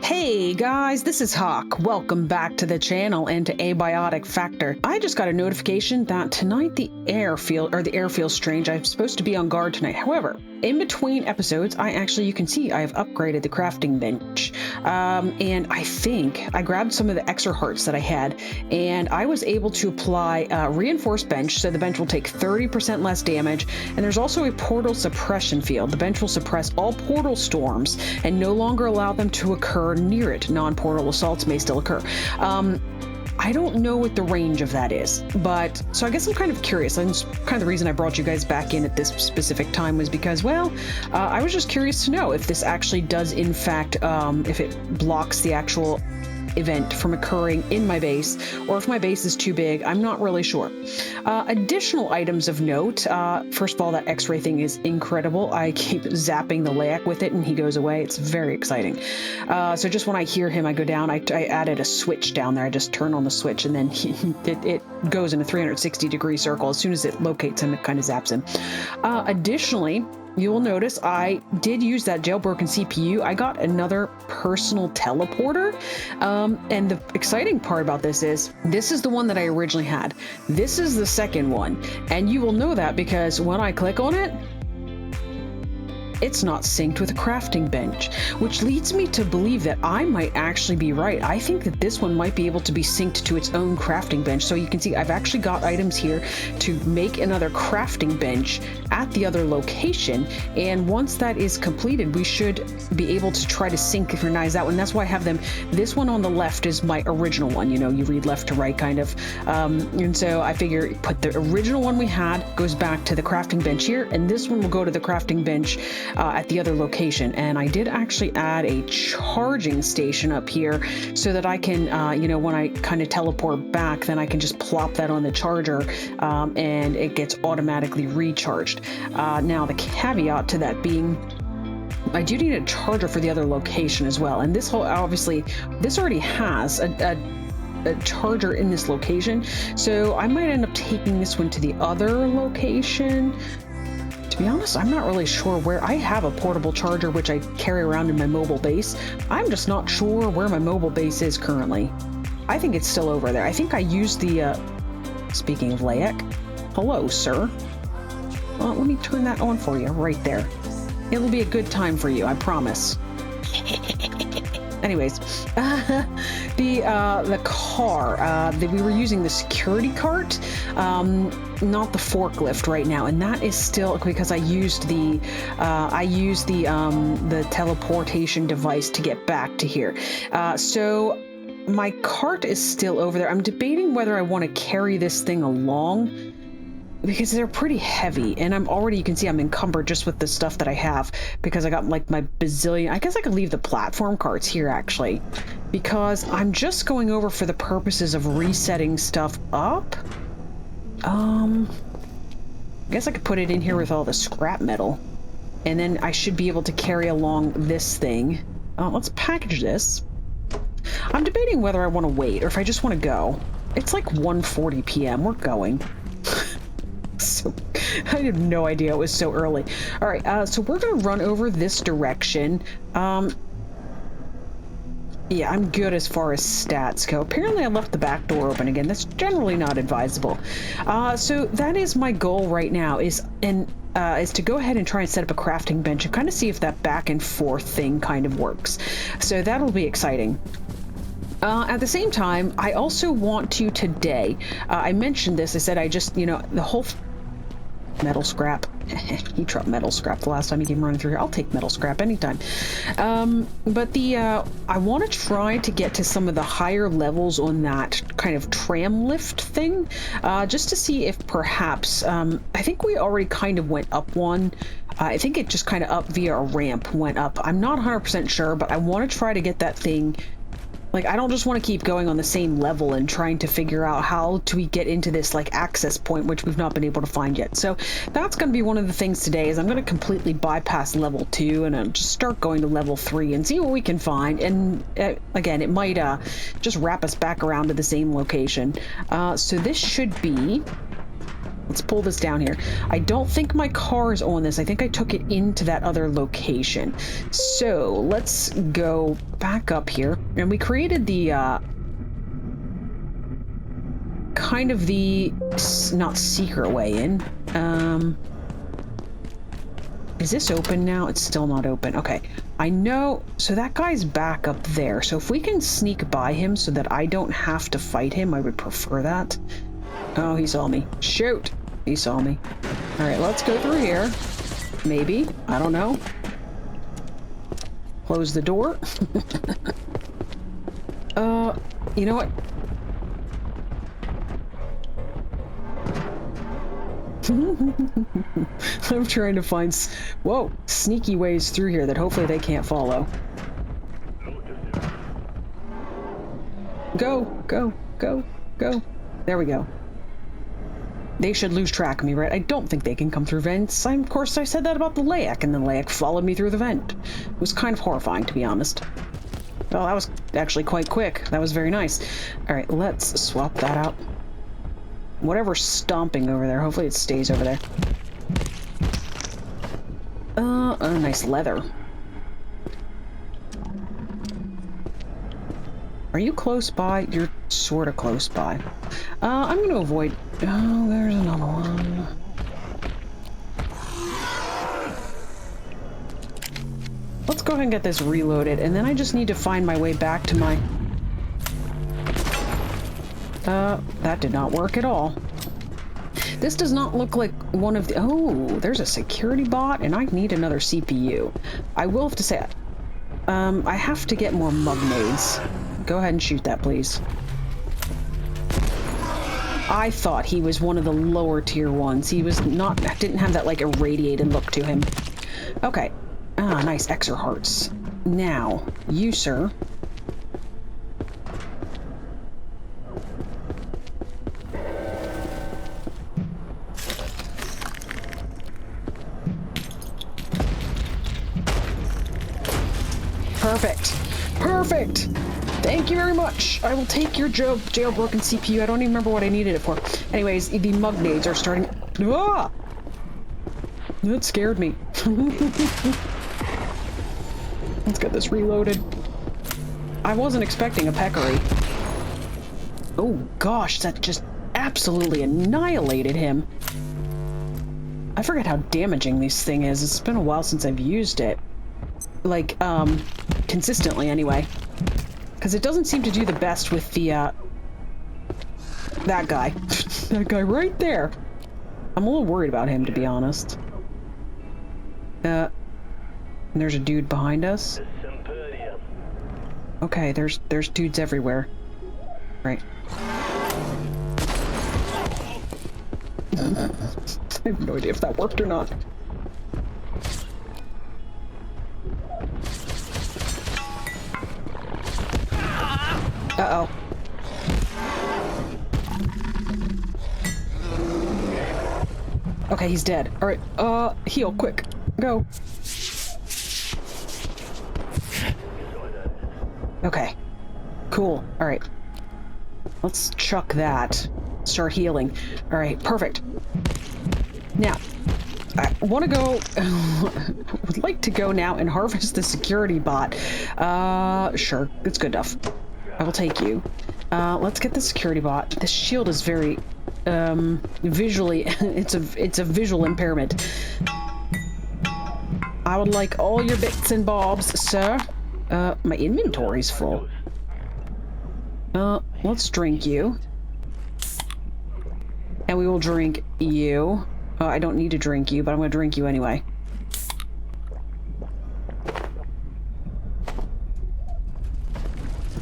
Hey guys, this is Hawk. Welcome back to the channel and to Abiotic Factor. I just got a notification that tonight the air feels strange. I'm supposed to be on guard tonight. However, in between episodes, you can see I have upgraded the crafting bench. And I think I grabbed some of the extra hearts that I had, and I was able to apply a reinforced bench, so the bench will take 30% less damage. And there's also a portal suppression field. The bench will suppress all portal storms and no longer allow them to occur near it. Non-portal assaults may still occur. I don't know what the range of that is, but so I guess I'm kind of curious. And kind of the reason I brought you guys back in at this specific time was because, well, I was just curious to know if this actually does, in fact, if it blocks the actual event from occurring in my base, or if my base is too big. I'm not really sure. Additional items of note. First of all, that X-ray thing is incredible. I keep zapping the Layak with it and he goes away. It's very exciting. So just when I hear him, I go down. I added a switch down there. I just turn on the switch and then it goes in a 360-degree circle. As soon as it locates him, it kind of zaps him. Additionally, you will notice I did use that jailbroken CPU. I got another personal teleporter. And the exciting part about this is the one that I originally had. This is the second one. And you will know that because when I click on it, it's not synced with a crafting bench, which leads me to believe that I might actually be right. I think that this one might be able to be synced to its own crafting bench. So you can see I've actually got items here to make another crafting bench at the other location. And once that is completed, we should be able to try to synchronize that one. That's why I have them. This one on the left is my original one. You know, you read left to right kind of. And so I figure put the original one we had goes back to the crafting bench here. And this one will go to the crafting bench at the other location. And I did actually add a charging station up here so that I can, when I kind of teleport back, then I can just plop that on the charger and it gets automatically recharged. Now, the caveat to that being, I do need a charger for the other location as well. And this whole, obviously, this already has a charger in this location. So I might end up taking this one to the other location. To be honest, I'm not really sure where. I have a portable charger which I carry around in my mobile base. I'm just not sure where my mobile base is currently. I think it's still over there. I think I used the, speaking of Layak, hello, sir. Well, let me turn that on for you right there. It'll be a good time for you, I promise. Anyways, the car that we were using, the security cart, not the forklift right now, and that is still because I used the teleportation device to get back to here. So my cart is still over there. I'm debating whether I want to carry this thing along, because they're pretty heavy, and you can see I'm encumbered just with the stuff that I have, because I got like my bazillion. I guess I could leave the platform carts here actually, because I'm just going over for the purposes of resetting stuff up. I guess I could put it in here with all the scrap metal, and then I should be able to carry along this thing. Let's package this. I'm debating whether I want to wait or if I just want to go. It's like 1:40 p.m. We're going. So I had no idea it was so early. All right, so we're gonna run over this direction. Yeah, I'm good as far as stats go. Apparently I left the back door open again. That's generally not advisable. So that is my goal right now, is to go ahead and try and set up a crafting bench and kind of see if that back and forth thing kind of works. So that'll be exciting. At the same time, I also want to today, I mentioned this, I said I just, the whole metal scrap. He dropped metal scrap the last time he came running through here. I'll take metal scrap anytime. But I want to try to get to some of the higher levels on that kind of tram lift thing, just to see if perhaps, I think we already kind of went up one. I think it just kind of up via a ramp went up. I'm not 100% sure, but I want to try to get that thing. Like, I don't just want to keep going on the same level and trying to figure out how do we get into this, like, access point, which we've not been able to find yet. So that's going to be one of the things today, is I'm going to completely bypass level 2 and just start going to level 3 and see what we can find. And again, it might just wrap us back around to the same location. So this should be Let's pull this down here. I don't think my car is on this. I think I took it into that other location. So let's go back up here. And we created the, kind of the, not secret way in. Is this open now? It's still not open. Okay. I know. So that guy's back up there. So if we can sneak by him so that I don't have to fight him, I would prefer that. Oh, he saw me. Shoot! He saw me. Alright, let's go through here. Maybe. I don't know. Close the door. You know what? I'm trying to find... Whoa! Sneaky ways through here that hopefully they can't follow. Go! Go! Go! Go! There we go. They should lose track of me, right? I don't think they can come through vents. Of course, I said that about the Layak, and the Layak followed me through the vent. It was kind of horrifying, to be honest. Well, that was actually quite quick. That was very nice. Alright, let's swap that out. Whatever's stomping over there, hopefully it stays over there. Nice leather. Are you close by? You're sort of close by. I'm gonna avoid... Oh, there's another one. Let's go ahead and get this reloaded, and then I just need to find my way back to my... that did not work at all. This does not look like one of the... Oh, there's a security bot, and I need another CPU. I will have to say... I have to get more mugnades. Go ahead and shoot that, please. I thought he was one of the lower tier ones. He was not... didn't have that, like, irradiated look to him. Okay. Ah, nice. Extra hearts. Now, you, sir... Perfect. Perfect. Thank you very much. I will take your jailbroken CPU. I don't even remember what I needed it for. Anyways, the mugnades are starting... Ah! That scared me. Let's get this reloaded. I wasn't expecting a peccary. Oh gosh, that just absolutely annihilated him. I forget how damaging this thing is. It's been a while since I've used it. Like, consistently anyway. Because it doesn't seem to do the best with the, that guy. That guy right there. I'm a little worried about him, to be honest. There's a dude behind us. Okay, there's dudes everywhere. Right. I have no idea if that worked or not. Uh-oh. Okay, he's dead. Alright, heal, quick. Go. Okay. Cool. Alright. Let's chuck that. Start healing. Alright, perfect. Now, I want to go... would like to go now and harvest the security bot. Sure. It's good enough. I will take you. Let's get the security bot. This shield is very, visually, it's a visual impairment. I would like all your bits and bobs, sir. My inventory's full. Let's drink you. And we will drink you. I don't need to drink you, but I'm gonna drink you anyway.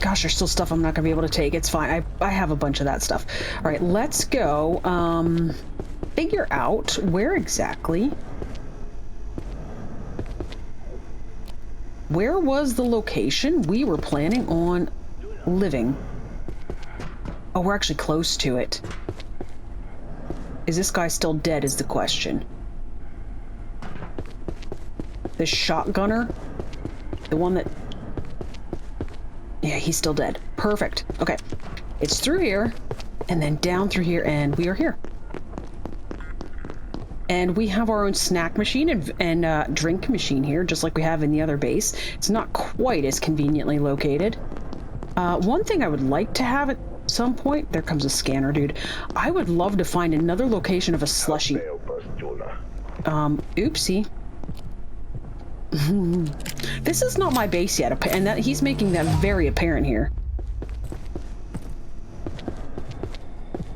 Gosh, there's still stuff I'm not gonna be able to take. It's fine. I have a bunch of that stuff. All right, let's go, figure out where exactly... Where was the location we were planning on living? Oh, we're actually close to it. Is this guy still dead is the question. This shotgunner? The one that... Yeah, he's still dead. Perfect. Okay. It's through here, and then down through here, and we are here. And we have our own snack machine and drink machine here, just like we have in the other base. It's not quite as conveniently located. One thing I would like to have at some point, there comes a scanner, dude. I would love to find another location of a slushy. Oopsie. This is not my base yet, and that he's making that very apparent here.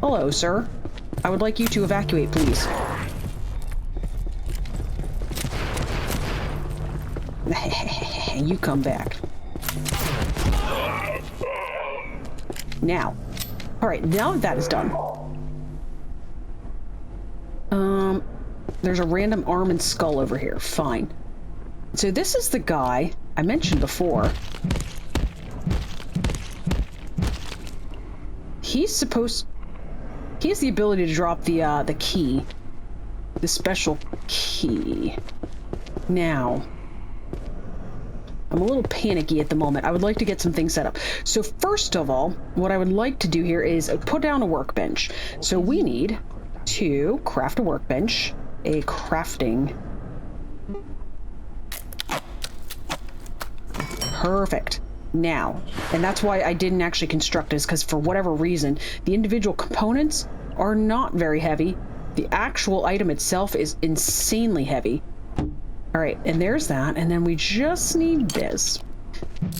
Hello, sir. I would like you to evacuate, please. You come back. Now. Alright, now that is done. There's a random arm and skull over here. Fine. So this is the guy I mentioned before. He has the ability to drop the key. The special key. Now, I'm a little panicky at the moment. I would like to get some things set up. So first of all, what I would like to do here is put down a workbench. So we need to craft a workbench, a crafting. Perfect. Now, and that's why I didn't actually construct this, because for whatever reason, the individual components are not very heavy. The actual item itself is insanely heavy. All right, and there's that, and then we just need this.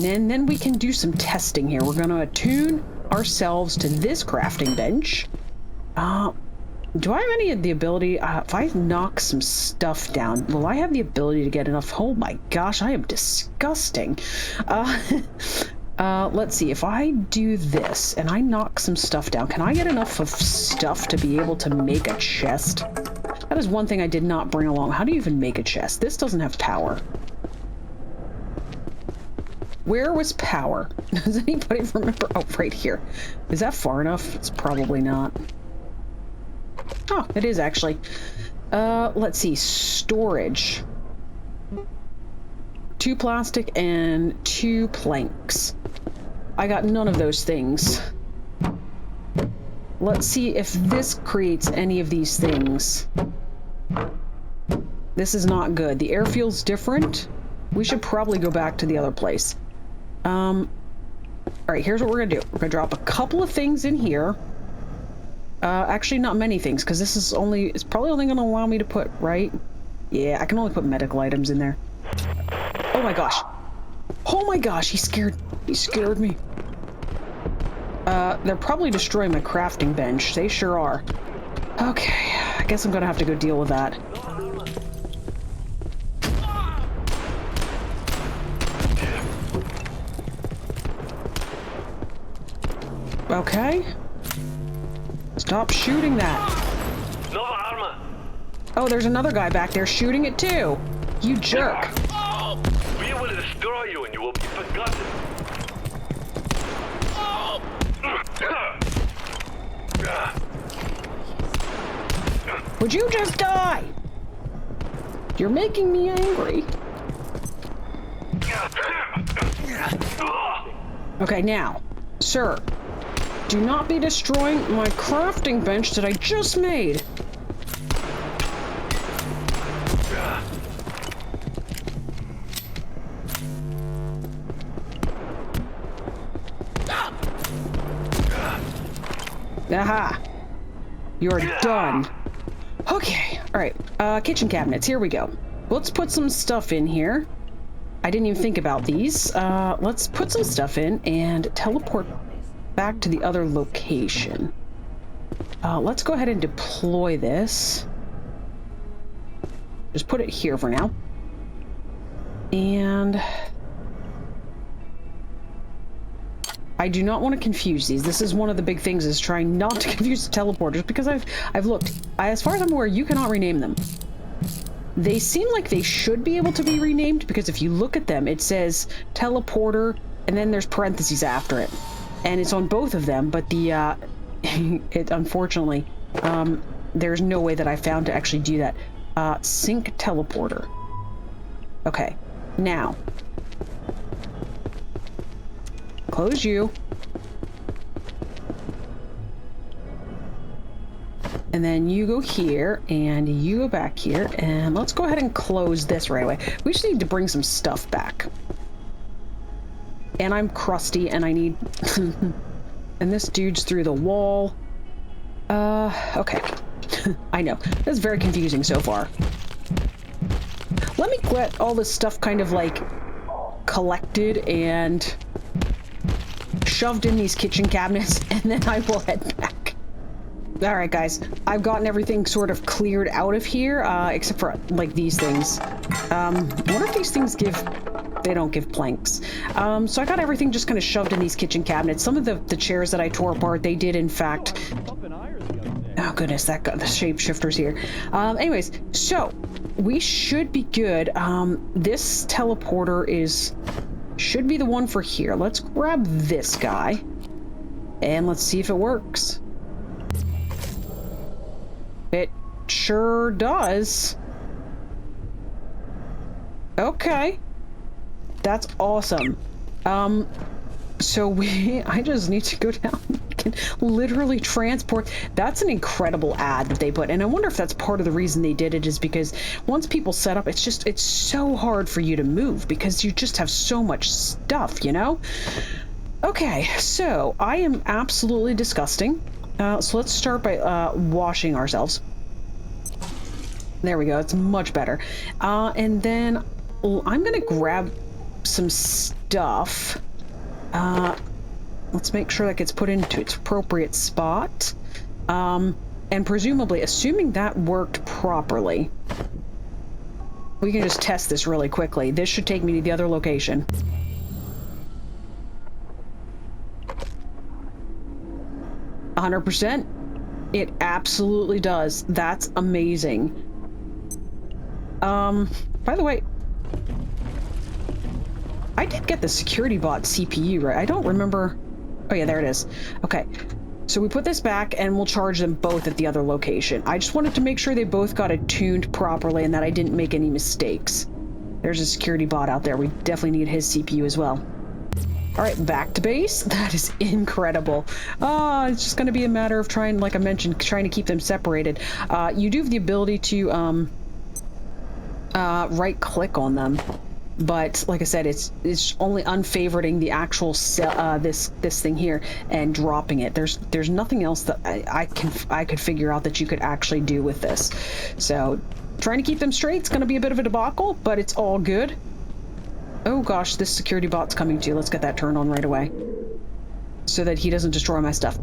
And then we can do some testing here. We're going to attune ourselves to this crafting bench. Do I have any of the ability, if I knock some stuff down, will I have the ability to get enough? Oh my gosh, I am disgusting. Let's see, if I do this and I knock some stuff down, can I get enough of stuff to be able to make a chest? That is one thing I did not bring along. How do you even make a chest? This doesn't have power. Where was power? Does anybody remember? Oh, right here. Is that far enough? It's probably not. Oh, it is actually. Let's see. Storage. 2 plastic and 2 planks. I got none of those things. Let's see if this creates any of these things. This is not good. The airfield's different. We should probably go back to the other place. Alright, here's what we're gonna do. We're gonna drop a couple of things in here. Actually, not many things, because this is only... It's probably only gonna allow me to put, right? Yeah, I can only put medical items in there. Oh my gosh. Oh my gosh, he scared me. They're probably destroying my crafting bench. They sure are. Okay, I guess I'm gonna have to go deal with that. Okay. Stop shooting that. Oh, there's another guy back there shooting it too. You jerk. We will destroy you and you will be forgotten. Would you just die? You're making me angry. Okay, now, sir, do not be destroying my crafting bench that I just made. Aha! You're done. Okay, alright. Kitchen cabinets, here we go. Let's put some stuff in here. I didn't even think about these. Let's put some stuff in and teleport back to the other location. Let's go ahead and deploy this. Just put it here for now. And... I do not want to confuse these. This is one of the big things, is trying not to confuse the teleporters, because I've looked. As far as I'm aware, you cannot rename them. They seem like they should be able to be renamed, because if you look at them, it says teleporter, and then there's parentheses after it. And it's on both of them, but the, unfortunately, there's no way that I found to actually do that. Sync teleporter. Okay, now. Close you. And then you go here, and you go back here, and let's go ahead and close this right away. We just need to bring some stuff back. And I'm crusty, and I need... and this dude's through the wall. Okay. I know. That's very confusing so far. Let me get all this stuff kind of, like, collected and shoved in these kitchen cabinets, and then I will head back. Alright guys, I've gotten everything sort of cleared out of here, except for, like, these things. I wonder if these things give... They don't give planks. So I got everything just kind of shoved in these kitchen cabinets. Some of the chairs that I tore apart, they did in fact... Oh goodness, that got the shapeshifters here. Anyways, so we should be good. This teleporter should be the one for here. Let's grab this guy and let's see if it works. It sure does. Okay. That's awesome. So I just need to go down and literally transport. That's an incredible ad that they put. And I wonder if that's part of the reason they did it is because once people set up, it's so hard for you to move because you just have so much stuff, you know? Okay, so I am absolutely disgusting. So let's start by washing ourselves. There we go. It's much better. And then I'm going to grab some stuff. Let's make sure that gets put into its appropriate spot. And presumably, assuming that worked properly, we can just test this really quickly. This should take me to the other location. %. It absolutely does. That's amazing. By the way, I did get the security bot CPU, right? I don't remember. Oh yeah, there it is. Okay. So we put this back and we'll charge them both at the other location. I just wanted to make sure they both got attuned properly and that I didn't make any mistakes. There's a security bot out there. We definitely need his CPU as well. All right, back to base. That is incredible. It's just going to be a matter of trying, like I mentioned, trying to keep them separated. You do have the ability to right-click on them, but like I said, it's only unfavoriting the actual this thing here and dropping it. There's nothing else that I could figure out that you could actually do with this. So trying to keep them straight, it's going to be a bit of a debacle, but it's all good. Oh gosh, this security bot's coming too. Let's get that turned on right away so that he doesn't destroy my stuff.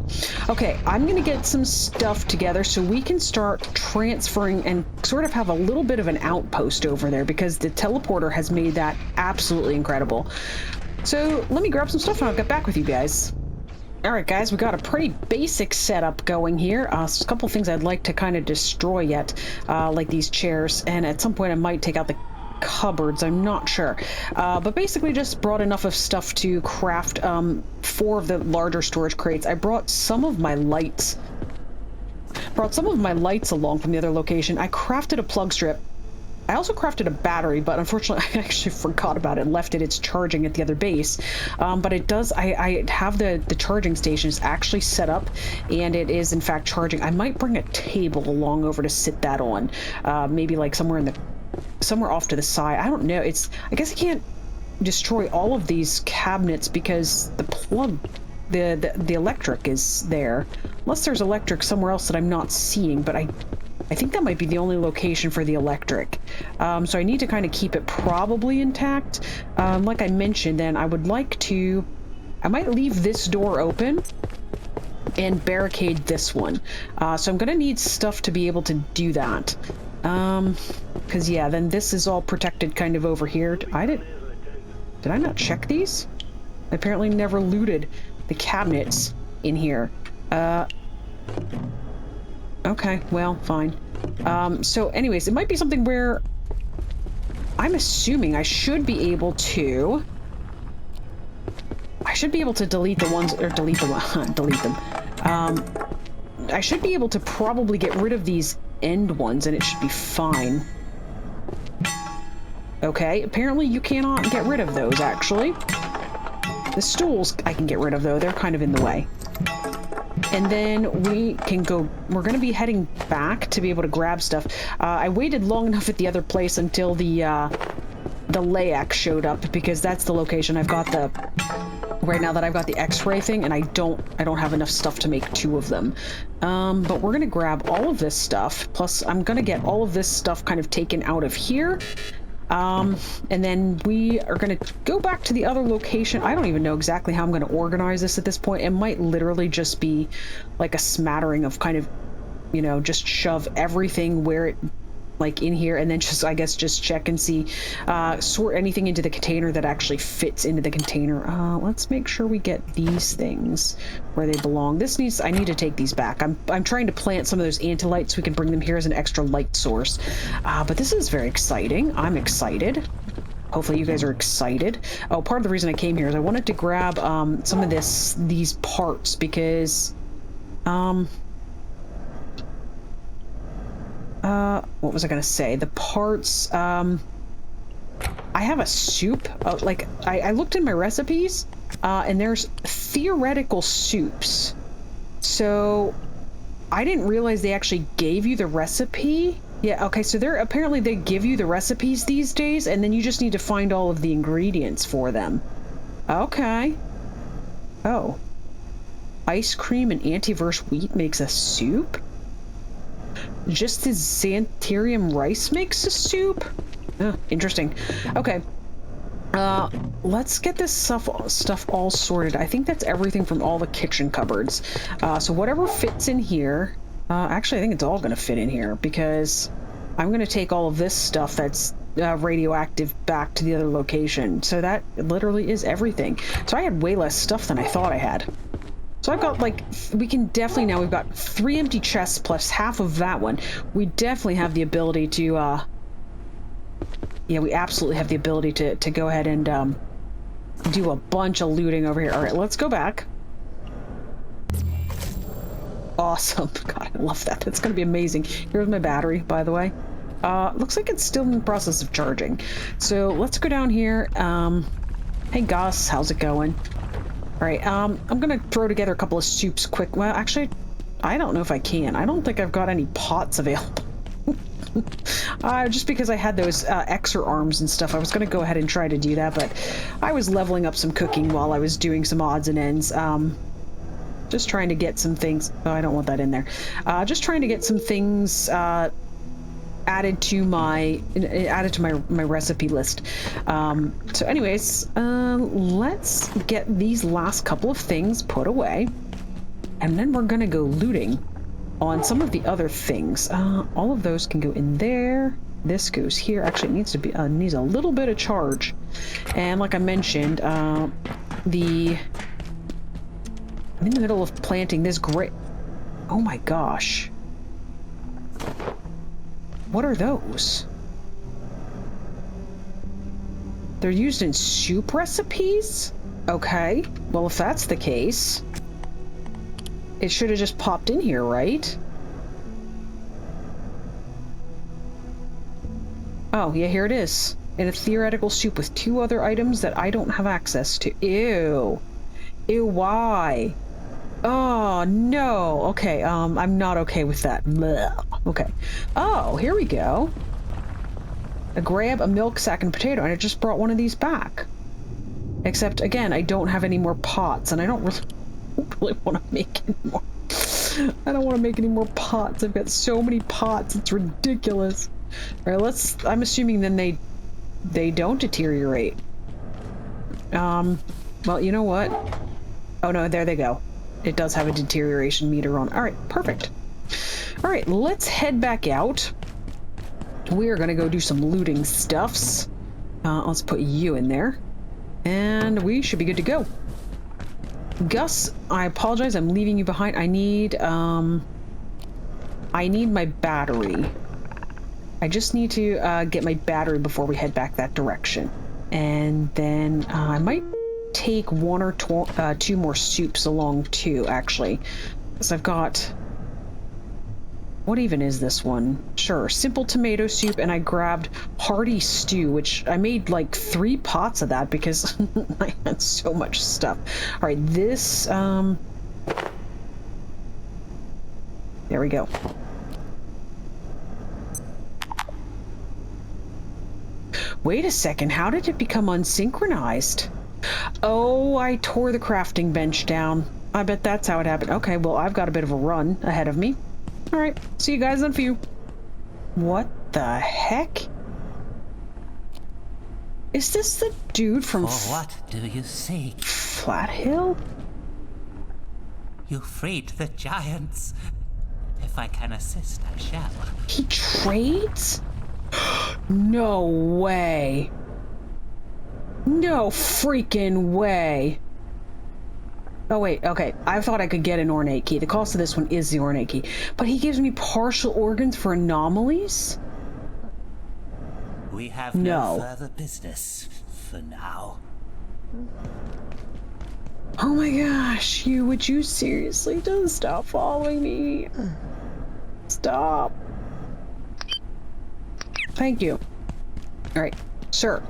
Okay, I'm gonna get some stuff together so we can start transferring and sort of have a little bit of an outpost over there because the teleporter has made that absolutely incredible. So let me grab some stuff and I'll get back with you guys. All right, guys, we got a pretty basic setup going here. A couple things I'd like to kind of destroy yet, like these chairs, and at some point I might take out the cupboards, I'm not sure, but basically just brought enough of stuff to craft 4 of the larger storage crates. I brought some of my lights along from the other location. I crafted a plug strip. I also crafted a battery, but unfortunately I actually forgot about it and left it. It's charging at the other base, but it does, I have the charging stations actually set up and it is in fact charging. I might bring a table along over to sit that on, maybe like somewhere off to the side. I don't know. I guess I can't destroy all of these cabinets because the plug, the electric is there. Unless there's electric somewhere else that I'm not seeing, but I think that might be the only location for the electric. So I need to kind of keep it probably intact. Like I mentioned, then I might leave this door open and barricade this one. So I'm gonna need stuff to be able to do that. Because yeah, then this is all protected kind of over here. Did I not check these? I apparently never looted the cabinets in here. Okay, well, fine. So anyways, it might be something where I'm assuming I should be able to delete the ones, or delete them. I should be able to probably get rid of these end ones and it should be fine. Okay, apparently you cannot get rid of those, actually. The stools I can get rid of, though. They're kind of in the way. And then we're going to be heading back to be able to grab stuff. I waited long enough at the other place until the Layak showed up, because that's the location I've got right now that I've got the X-ray thing, and I don't have enough stuff to make 2 of them. But we're going to grab all of this stuff, plus I'm going to get all of this stuff kind of taken out of here. And then we are going to go back to the other location. I don't even know exactly how I'm going to organize this at this point. It might literally just be like a smattering of kind of, you know, just shove everything where it, like in here, and then just, I guess, just check and see, sort anything into the container that actually fits into the container. Let's make sure we get these things where they belong. I need to take these back. I'm trying to plant some of those antilites so we can bring them here as an extra light source. But this is very exciting. I'm excited. Hopefully you guys are excited. Oh, part of the reason I came here is I wanted to grab, some of these parts, because, what was I gonna say? The parts, I have a soup, like, I looked in my recipes, and there's theoretical soups. So, I didn't realize they actually gave you the recipe. Yeah, okay, so apparently they give you the recipes these days, and then you just need to find all of the ingredients for them. Okay. Oh. Ice cream and antiverse wheat makes a soup? Just as Xantharium rice makes a soup? Interesting. Okay. Let's get this stuff all sorted. I think that's everything from all the kitchen cupboards. So whatever fits in here... actually, I think it's all going to fit in here, because I'm going to take all of this stuff that's radioactive back to the other location. So that literally is everything. So I had way less stuff than I thought I had. So I've got, like, we can definitely now, we've got 3 empty chests plus half of that one. We definitely have the ability to, yeah, we absolutely have the ability to go ahead and, do a bunch of looting over here. All right, let's go back. Awesome. God, I love that. That's going to be amazing. Here's my battery, by the way. Looks like it's still in the process of charging. So let's go down here. Hey, Gus, how's it going? All right, I'm gonna throw together a couple of soups quick. Well, actually, I don't know if I can. I don't think I've got any pots available. Just because I had those Xer arms and stuff, I was gonna go ahead and try to do that, but I was leveling up some cooking while I was doing some odds and ends. Just trying to get some things. Oh, I don't want that in there. Just trying to get some things added to my recipe list. So anyways, let's get these last couple of things put away, and then we're gonna go looting on some of the other things. All of those can go in there. This goes here. Actually, it needs to be needs a little bit of charge, and like I mentioned, I'm in the middle of planting this great. Oh my gosh. What are those? They're used in soup recipes? Okay. Well, if that's the case, it should have just popped in here, right? Oh, yeah, here it is. In a theoretical soup with 2 other items that I don't have access to. Ew. Ew, why? Oh, no. Okay, I'm not okay with that. Blech. Okay. Oh, here we go. Grab a milk sack and potato, and I just brought one of these back. Except, again, I don't have any more pots, and I don't really want to make any more. I don't want to make any more pots. I've got so many pots, it's ridiculous. All right, I'm assuming then they don't deteriorate. Well, you know what? Oh, no, there they go. It does have a deterioration meter on. All right, perfect. All right, let's head back out. We are going to go do some looting stuffs. Let's put you in there. And we should be good to go. Gus, I apologize. I'm leaving you behind. I need my battery. I just need to get my battery before we head back that direction. And then I might take 1 or 2 more soups along too, actually. Because I've got... What even is this one? Sure, simple tomato soup, and I grabbed hearty stew, which I made like 3 pots of that because I had so much stuff. All right, this, There we go. Wait a second, how did it become unsynchronized? Oh, I tore the crafting bench down. I bet that's how it happened. Okay, well, I've got a bit of a run ahead of me. All right, see you guys in a few. What the heck? Is this the dude from what do you seek? Flat Hill? You freed the giants. If I can assist, I shall. He trades? No way. No freaking way. Oh wait, okay. I thought I could get an ornate key. The cost of this one is the ornate key. But he gives me partial organs for anomalies? We have no further business for now. Oh my gosh, would you seriously just stop following me? Stop. Thank you. Alright, sir.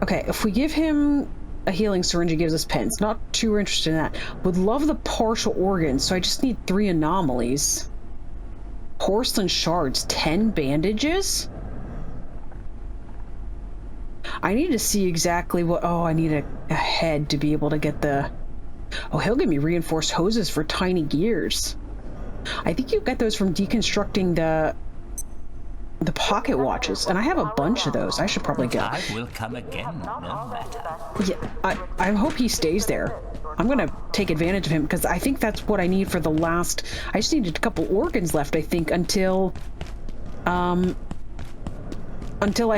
Okay, if we give him a healing syringe, he gives us pens. Not too interested in that. Would love the partial organs, so I just need 3 anomalies. Porcelain shards, 10 bandages? I need to see exactly what... Oh, I need a head to be able to get the... Oh, he'll give me reinforced hoses for tiny gears. I think you get those from deconstructing the pocket watches, and I have a bunch of those. I should probably go. I will come again, no matter. Yeah, I hope he stays there. I'm gonna take advantage of him, because I think that's what I need for the last... I just needed a couple organs left, I think, until I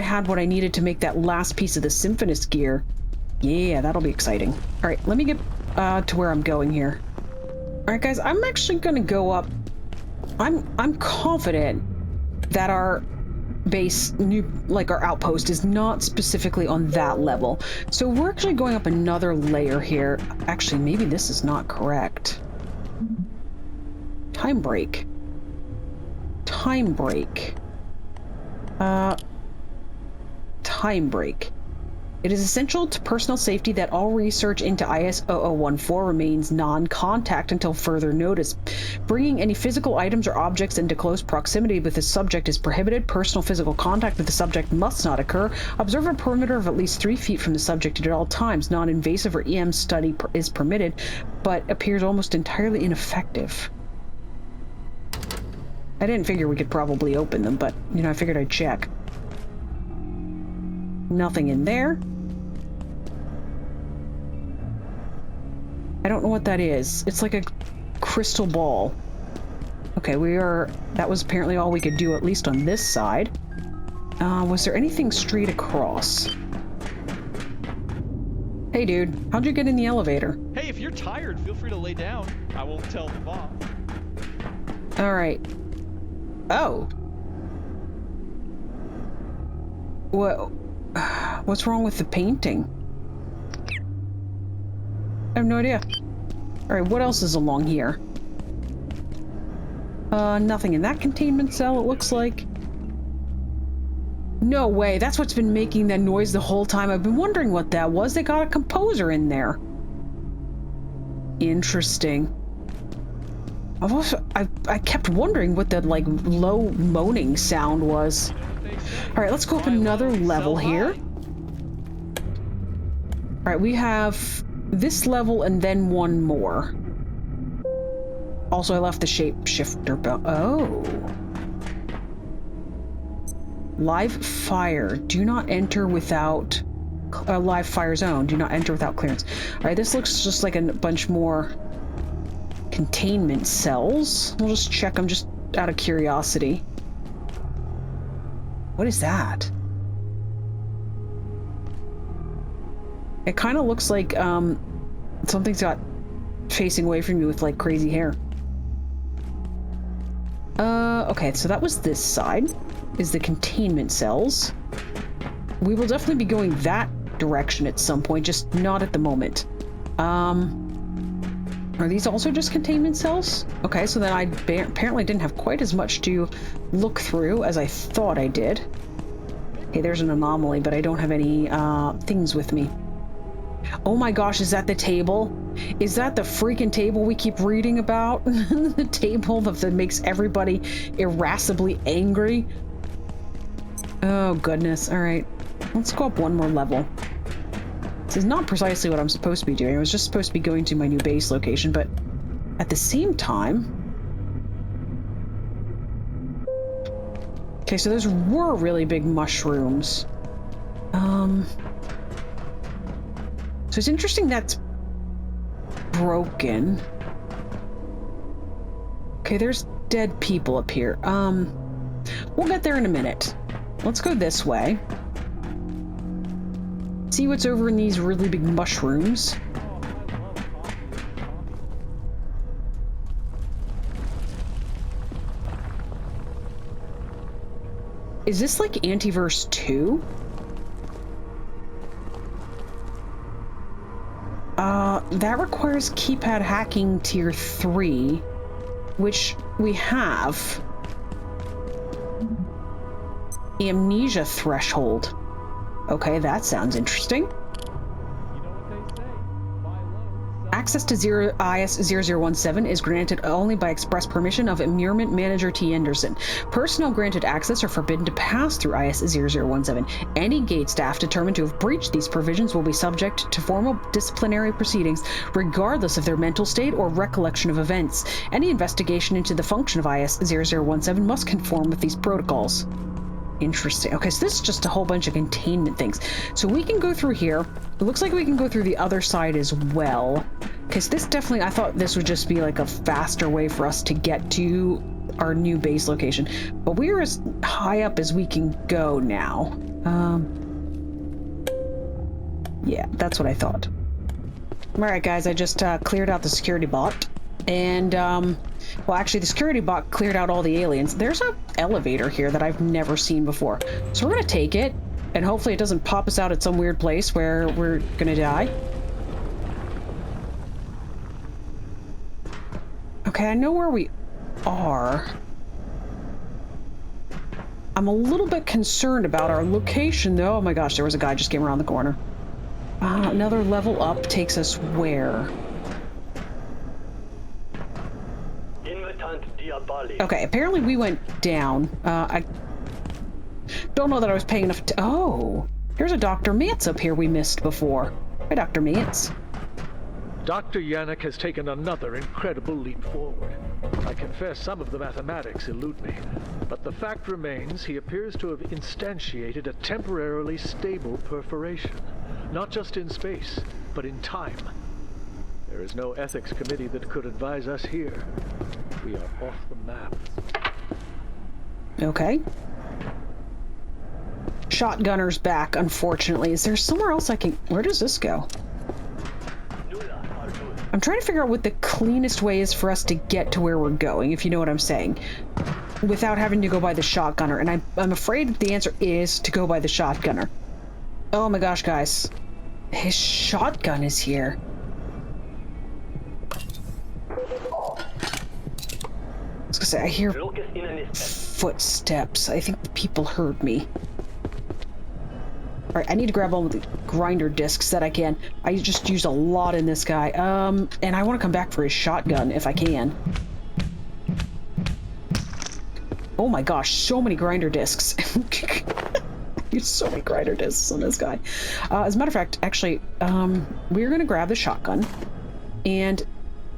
had what I needed to make that last piece of the Symphonist gear. Yeah, that'll be exciting. Alright, let me get to where I'm going here. Alright guys, I'm actually gonna go up. I'm confident that our base, our outpost, is not specifically on that level. So we're actually going up another layer here. Actually, maybe this is not correct. Time break. Time break. Time break. It is essential to personal safety that all research into IS-0014 remains non-contact until further notice. Bringing any physical items or objects into close proximity with the subject is prohibited. Personal physical contact with the subject must not occur. Observe a perimeter of at least 3 feet from the subject at all times. Non-invasive or EM study is permitted, but appears almost entirely ineffective. I didn't figure we could probably open them, but, you know, I figured I'd check. Nothing in there. I don't know what that is. It's like a crystal ball. Okay, that was apparently all we could do, at least on this side. Was there anything straight across? Hey dude, how'd you get in the elevator? Hey, if you're tired, feel free to lay down. I won't tell the boss. Alright. Oh. What's wrong with the painting? I have no idea. Alright, what else is along here? Nothing in that containment cell, it looks like. No way, that's what's been making that noise the whole time. I've been wondering what that was. They got a composer in there. Interesting. I kept wondering what that, like, low moaning sound was. Alright, let's go up another level here. Alright, we have this level and then one more. Also, I left the shapeshifter belt. Oh. Live fire. Do not enter without... live fire zone. Do not enter without clearance. Alright, this looks just like a bunch more containment cells. We'll just check them just out of curiosity. What is that? It kind of looks like something's got facing away from you with like crazy hair. Okay, so that was this side, is the containment cells. We will definitely be going that direction at some point, just not at the moment. Are these also just containment cells? Okay, so then I apparently didn't have quite as much to look through as I thought I did. Okay, there's an anomaly, but I don't have any things with me. Oh my gosh, is that the table? Is that the freaking table we keep reading about? The table that makes everybody irascibly angry? Oh goodness, alright. Let's go up one more level. This is not precisely what I'm supposed to be doing. I was just supposed to be going to my new base location, but at the same time... Okay, so those were really big mushrooms. So it's interesting that's broken. Okay, there's dead people up here. We'll get there in a minute. Let's go this way. See what's over in these really big mushrooms. Is this like Antiverse 2? That requires keypad hacking tier 3, which we have. Amnesia threshold. Okay, that sounds interesting. Access to IS-0017 is granted only by express permission of Immurement Manager T. Anderson. Personnel granted access are forbidden to pass through IS-0017. Any gate staff determined to have breached these provisions will be subject to formal disciplinary proceedings, regardless of their mental state or recollection of events. Any investigation into the function of IS-0017 must conform with these protocols. Interesting. Okay, so this is just a whole bunch of containment things. So we can go through here. It looks like we can go through the other side as well. Because this definitely, I thought this would just be like a faster way for us to get to our new base location. But we're as high up as we can go now. Yeah, that's what I thought. Alright guys, I just cleared out the security bot. And, well, actually, the security bot cleared out all the aliens. There's an elevator here that I've never seen before. So we're gonna take it, and hopefully it doesn't pop us out at some weird place where we're gonna die. Okay, I know where we are. I'm a little bit concerned about our location, though. Oh my gosh, there was a guy just came around the corner. Another level up takes us where? Okay, apparently we went down. I don't know that I was paying enough oh! Here's a Dr. Mance up here we missed before. Hi, Dr. Mance. Dr. Yannick has taken another incredible leap forward. I confess some of the mathematics elude me, but the fact remains he appears to have instantiated a temporarily stable perforation, not just in space, but in time. There is no ethics committee that could advise us here. We are off the map. Okay. Shotgunner's back, unfortunately. Is there somewhere else I can... Where does this go? I'm trying to figure out what the cleanest way is for us to get to where we're going, if you know what I'm saying. Without having to go by the shotgunner. And I'm afraid that the answer is to go by the shotgunner. Oh my gosh, guys. His shotgun is here. I was gonna say, I hear footsteps. I think the people heard me. Alright, I need to grab all the grinder discs that I can. I just used a lot in this guy. And I want to come back for his shotgun if I can. Oh my gosh, so many grinder discs. There's so many grinder discs on this guy. As a matter of fact, actually, we're gonna grab the shotgun. And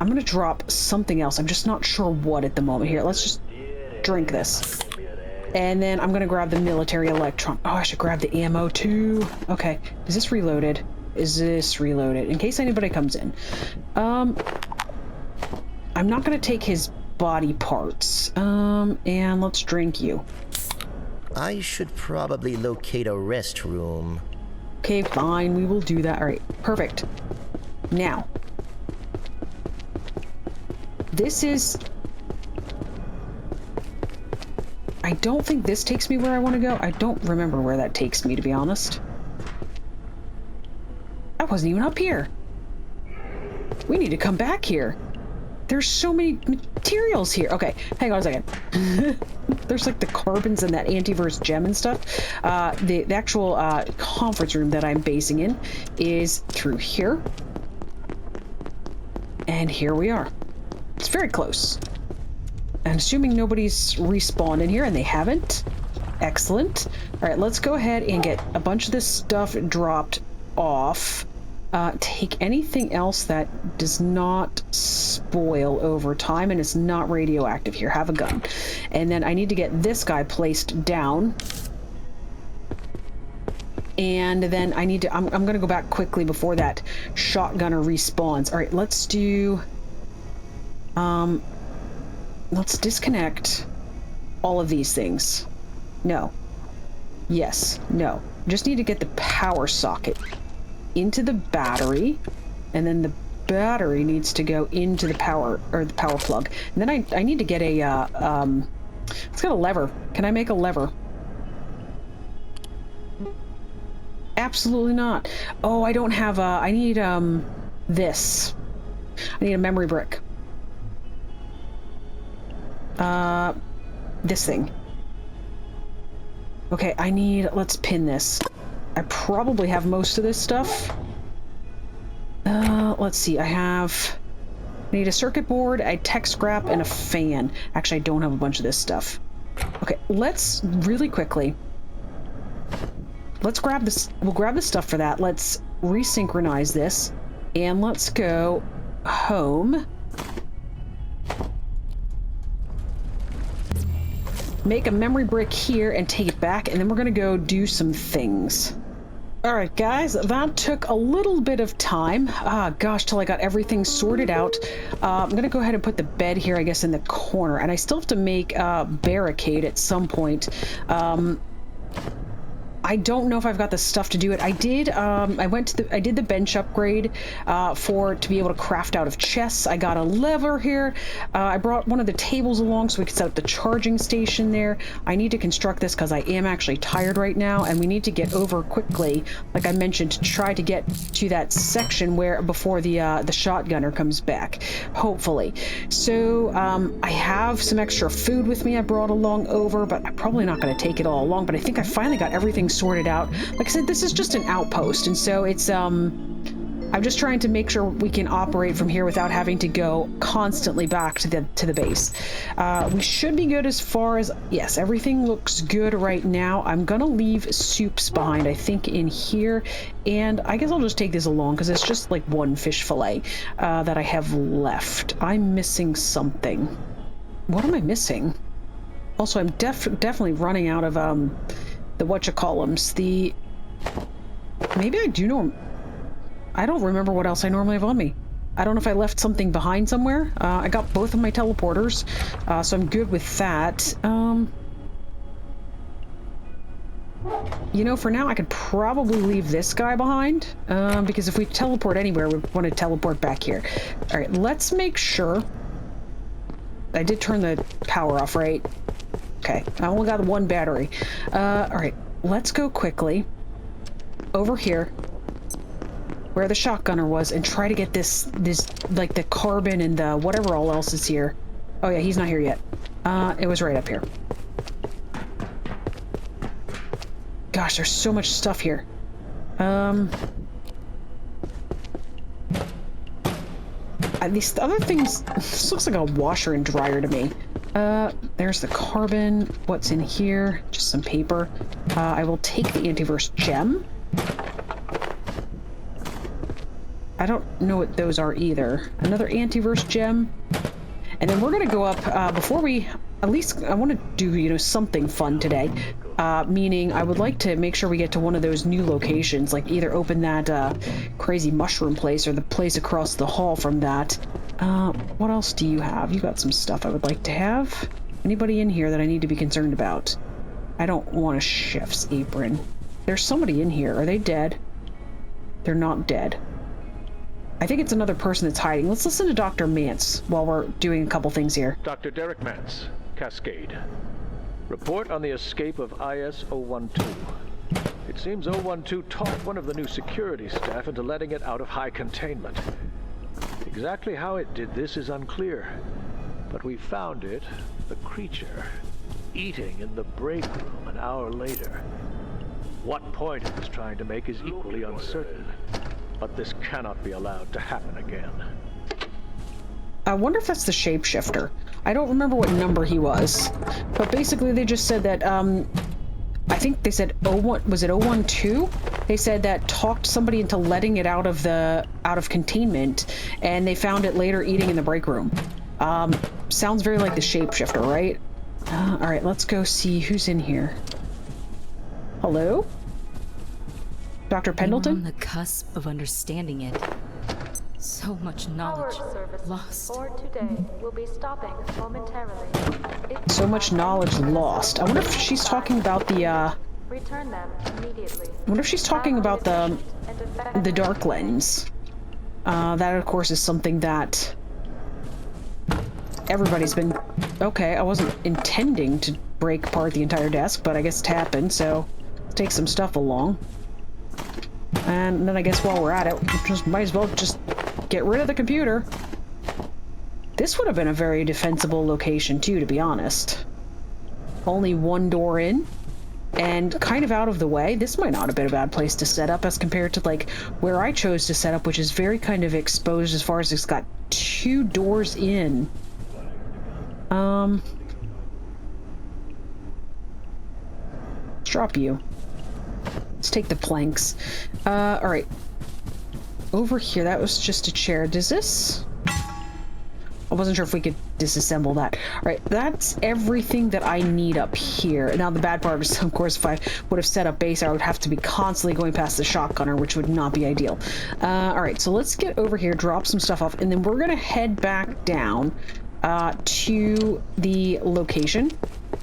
I'm gonna drop something else. I'm just not sure what at the moment. Here, let's just drink this. And then I'm gonna grab the military electron. Oh, I should grab the ammo too. Okay, is this reloaded? Is this reloaded? In case anybody comes in. I'm not gonna take his body parts. And let's drink you. I should probably locate a restroom. Okay, fine, we will do that. All right, perfect. Now, this is... I don't think this takes me where I want to go. I don't remember where that takes me, to be honest. I wasn't even up here. We need to come back here. There's so many materials here. Okay, hang on a second. There's like the carbons and that antiverse gem and stuff. The actual conference room that I'm basing in is through here. And here we are. It's very close. And assuming nobody's respawned in here, and they haven't. Excellent. All right, let's go ahead and get a bunch of this stuff dropped off. Take anything else that does not spoil over time and is not radioactive here. Have a gun. And then I need to get this guy placed down. And then I need to, I'm going to go back quickly before that shotgunner respawns. All right, let's do, let's disconnect all of these things. No. Yes. No. Just need to get the power socket into the battery, and then the battery needs to go into the power, or the power plug. And then I need to get a, it's got a lever. Can I make a lever? Absolutely not. Oh, I don't have I need, this. I need a memory brick. This thing. Okay, I need, let's pin this. I probably have most of this stuff. Let's see, I need a circuit board, a tech scrap, and a fan. Actually, I don't have a bunch of this stuff. Okay, let's really quickly, let's grab this, we'll grab the stuff for that. Let's resynchronize this, and let's go home. Make a memory brick here and take it back, and then we're gonna go do some things. All right, guys, that took a little bit of time. Gosh, till I got everything sorted out. I'm gonna go ahead and put the bed here, I guess, in the corner, and I still have to make a barricade at some point. I don't know if I've got the stuff to do it. I did, I did the bench upgrade to be able to craft out of chests. I got a lever here. I brought one of the tables along so we could set up the charging station there. I need to construct this because I am actually tired right now, and we need to get over quickly, like I mentioned, to try to get to that section where before the shotgunner comes back, hopefully. So I have some extra food with me I brought along over, but I'm probably not going to take it all along, but I think I finally got everything sorted out. Like I said, this is just an outpost, and so it's I'm just trying to make sure we can operate from here without having to go constantly back to the base. We should be good as far as, yes, everything looks good right now. I'm gonna leave soups behind, I think, in here, and I guess I'll just take this along because it's just like one fish fillet that I have left. I'm missing something. What am I missing? Also, I'm definitely running out of the whatchamacallums, maybe I do know, I don't remember what else I normally have on me. I don't know if I left something behind somewhere. I got both of my teleporters, so I'm good with that. You know, for now I could probably leave this guy behind, because if we teleport anywhere, we want to teleport back here. Alright, let's make sure. I did turn the power off, right? Okay, I only got one battery. Alright, let's go quickly over here where the shotgunner was and try to get this, like the carbon and the whatever all else is here. Oh yeah, he's not here yet. It was right up here. Gosh, there's so much stuff here. These other things, this looks like a washer and dryer to me. There's the carbon. What's in here? Just some paper. I will take the antiverse gem. I don't know what those are either. Another antiverse gem. And then we're gonna go up, before we, at least I want to do, you know, something fun today. Meaning I would like to make sure we get to one of those new locations, like either open that crazy mushroom place or the place across the hall from that. What else do you have? You got some stuff I would like to have. Anybody in here that I need to be concerned about? I don't want a chef's apron. There's somebody in here. Are they dead? They're not dead. I think it's another person that's hiding. Let's listen to Dr. Mance while we're doing a couple things here. Dr. Derek Mance, Cascade. Report on the escape of IS-012. It seems 012 talked one of the new security staff into letting it out of high containment. Exactly how it did this is unclear, but we found it, the creature, eating in the break room an hour later. What point it was trying to make is equally uncertain, but this cannot be allowed to happen again. I wonder if that's the shapeshifter. I don't remember what number he was, but basically they just said that, I think they said 01, was it 012? They said that talked somebody into letting it out of containment, and they found it later eating in the break room. Sounds very like the shapeshifter, right? All right, let's go see who's in here. Hello? Dr. Pendleton? We're on the cusp of understanding it. So much knowledge lost. For today, we'll be stopping momentarily. So much knowledge lost. I wonder if she's talking about the, Return them immediately. I wonder if she's talking about the dark lens. That, of course, is something that everybody's been... Okay, I wasn't intending to break apart the entire desk, but I guess it happened, so let's take some stuff along. And then I guess while we're at it, we just might as well just get rid of the computer. This would have been a very defensible location, too, to be honest. Only one door in, and kind of out of the way. This might not have been a bad place to set up as compared to, like, where I chose to set up, which is very kind of exposed as far as it's got 2 doors in. Let's drop you. Let's take the planks. Alright. Over here, that was just a chair. Does this... I wasn't sure if we could disassemble that. Alright, that's everything that I need up here. Now, the bad part is, of course, if I would have set up base, I would have to be constantly going past the shotgunner, which would not be ideal. Alright, so let's get over here, drop some stuff off, and then we're gonna head back down to the location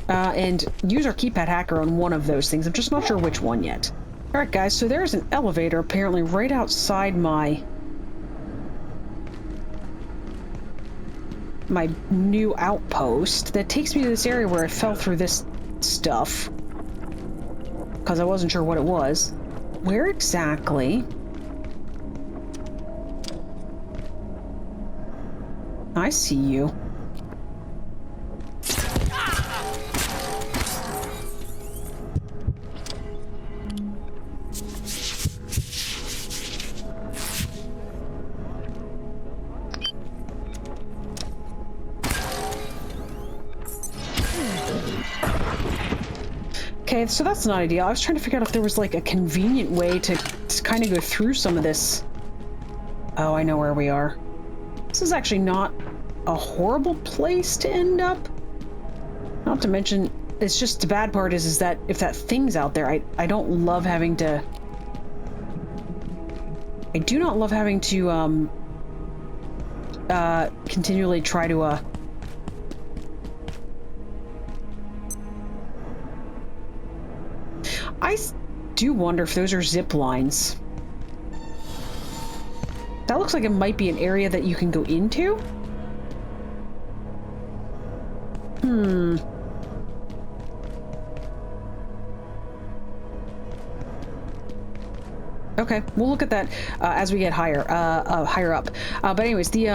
and use our keypad hacker on one of those things. I'm just not sure which one yet. Alright guys, so there's an elevator apparently right outside my new outpost that takes me to this area where I fell through this stuff because I wasn't sure what it was. Where exactly? I see you. Okay, so that's not ideal. I was trying to figure out if there was like a convenient way to kind of go through some of this. Oh, I know where we are. This is actually not a horrible place to end up. Not to mention, it's just the bad part is that if that thing's out there, I don't love having to... I do not love having to, continually try to, I do wonder if those are zip lines. That looks like it might be an area that you can go into. Okay, we'll look at that as we get higher up. But anyways, the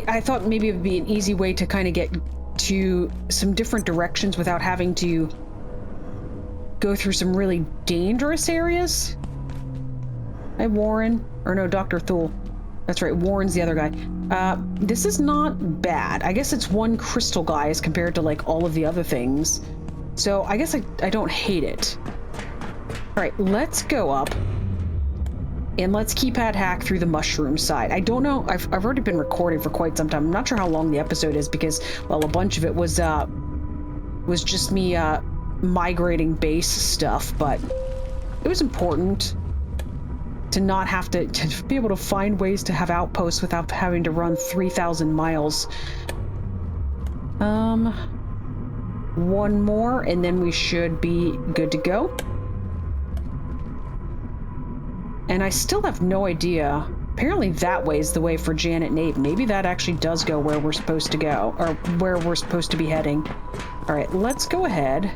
I thought maybe it would be an easy way to kind of get to some different directions without having to go through some really dangerous areas. Hi, Warren. Or no, Dr. Thule. That's right, Warren's the other guy. This is not bad. I guess it's one crystal guy as compared to, like, all of the other things. So I guess I don't hate it. Alright, let's go up. And let's keypad hack through the mushroom side. I don't know, I've already been recording for quite some time. I'm not sure how long the episode is because, well, a bunch of it was just me, migrating base stuff, but it was important to not have to be able to find ways to have outposts without having to run 3,000 miles. One more and then we should be good to go. And I still have no idea. Apparently that way is the way for Janet and Abe. Maybe that actually does go where we're supposed to go, or where we're supposed to be heading. All right, let's go ahead.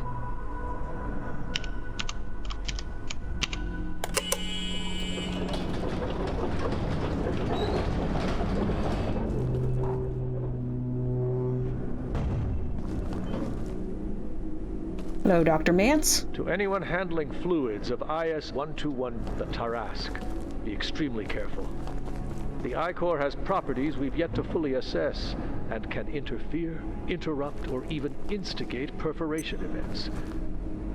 Hello, Dr. Mance. To anyone handling fluids of IS-121, the Tarask, be extremely careful. The I-Core has properties we've yet to fully assess, and can interfere, interrupt, or even instigate perforation events.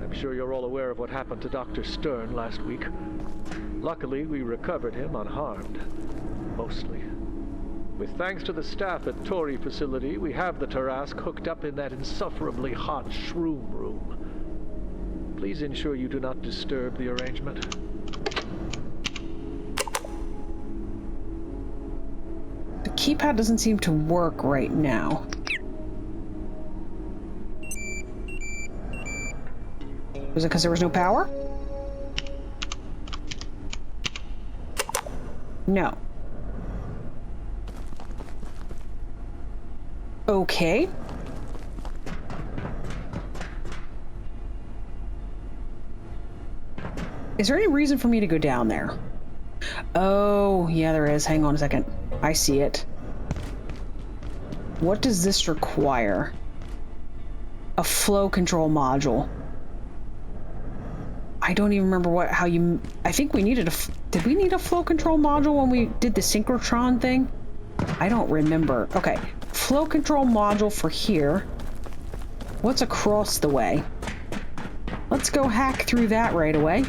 I'm sure you're all aware of what happened to Dr. Stern last week. Luckily, we recovered him unharmed. Mostly. With thanks to the staff at Tori facility, we have the Tarask hooked up in that insufferably hot shroom room. Please ensure you do not disturb the arrangement. The keypad doesn't seem to work right now. Was it because there was no power? No. Okay. Is there any reason for me to go down there? Oh, yeah, there is. Hang on a second. I see it. What does this require? A flow control module. I don't even remember how you... I think we needed did we need a flow control module when we did the synchrotron thing? I don't remember. Okay. Flow control module for here. What's across the way? Let's go hack through that right away.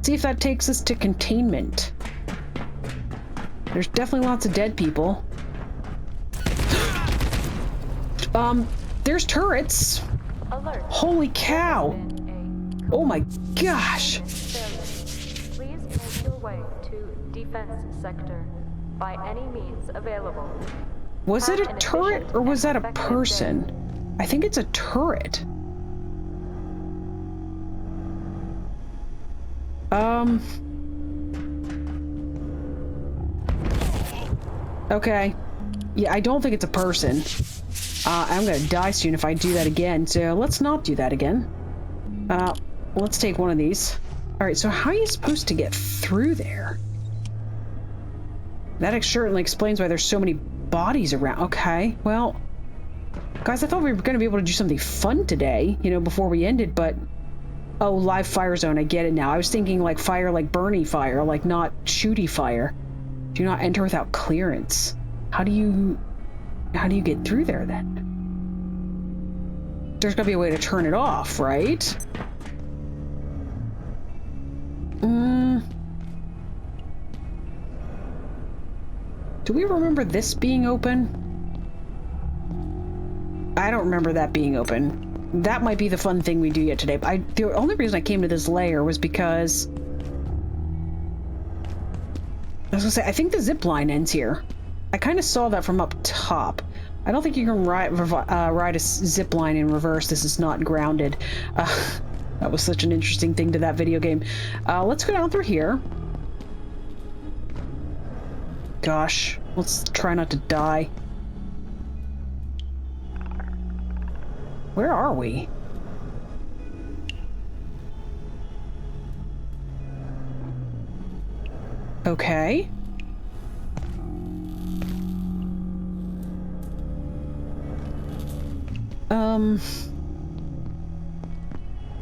See if that takes us to containment. There's definitely lots of dead people. There's turrets. Alert. Holy cow. Oh my gosh. Please make your way to defense sector by any means available. Was it a turret or was that a person? I think it's a turret. Okay. Yeah, I don't think it's a person. I'm gonna die soon if I do that again, so let's not do that again. Let's take one of these. Alright, so how are you supposed to get through there? That certainly explains why there's so many bodies around. Okay, well... Guys, I thought we were gonna be able to do something fun today, you know, before we ended, but... Oh, live fire zone, I get it now. I was thinking like fire, like Bernie fire, like not shooty fire. Do not enter without clearance. How do you get through there then? There's gotta be a way to turn it off, right? Do we remember this being open? I don't remember that being open. That might be the fun thing we do yet today. The only reason I came to this layer was because... I was gonna say, I think the zip line ends here. I kind of saw that from up top. I don't think you can ride a zip line in reverse. This is not grounded. That was such an interesting thing to that video game. Let's go down through here. Gosh, let's try not to die. Where are we? Okay.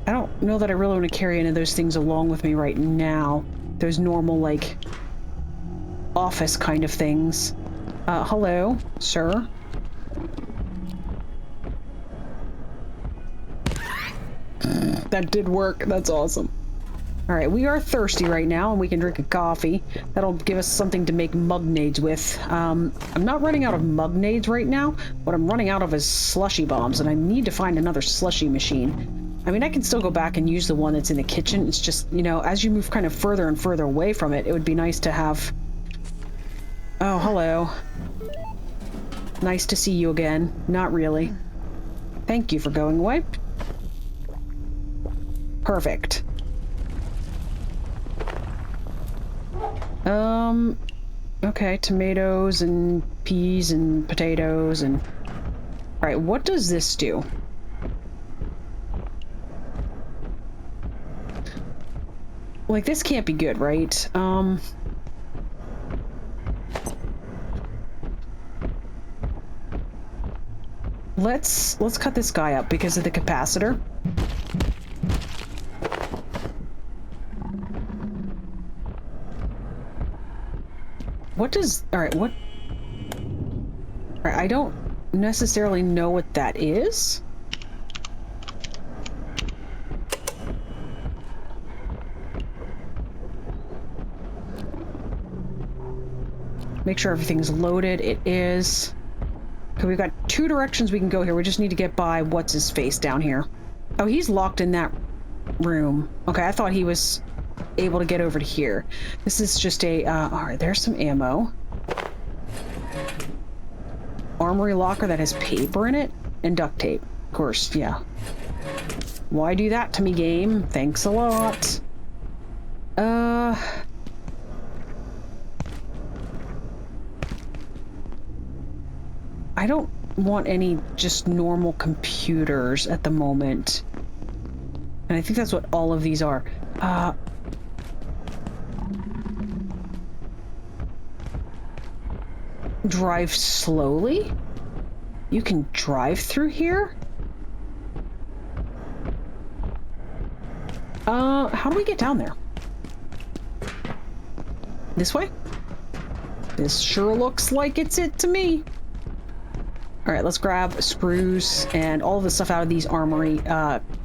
I don't know that I really want to carry any of those things along with me right now. Those normal, like, office kind of things. Hello, sir. That did work. That's awesome. Alright, we are thirsty right now, and we can drink a coffee. That'll give us something to make mugnades with. I'm not running out of mugnades right now. What I'm running out of is slushy bombs, and I need to find another slushy machine. I mean, I can still go back and use the one that's in the kitchen. It's just, you know, as you move kind of further and further away from it, it would be nice to have... Oh, hello. Nice to see you again. Not really. Thank you for going away. Perfect. Okay, tomatoes and peas and potatoes and... Alright, what does this do? Like, this can't be good, right? Let's cut this guy up because of the capacitor. What does... Alright, what... Alright, I don't necessarily know what that is. Make sure everything's loaded. It is. Okay, we've got 2 directions we can go here. We just need to get by what's-his-face down here. Oh, he's locked in that room. Okay, I thought he was able to get over to here. This is just a... Alright, there's some ammo. Armory locker that has paper in it. And duct tape. Of course, yeah. Why do that to me, game? Thanks a lot. I don't want any just normal computers at the moment. And I think that's what all of these are. Drive slowly? You can drive through here? How do we get down there? This way? This sure looks like it's it to me. Alright, let's grab screws and all of the stuff out of these armory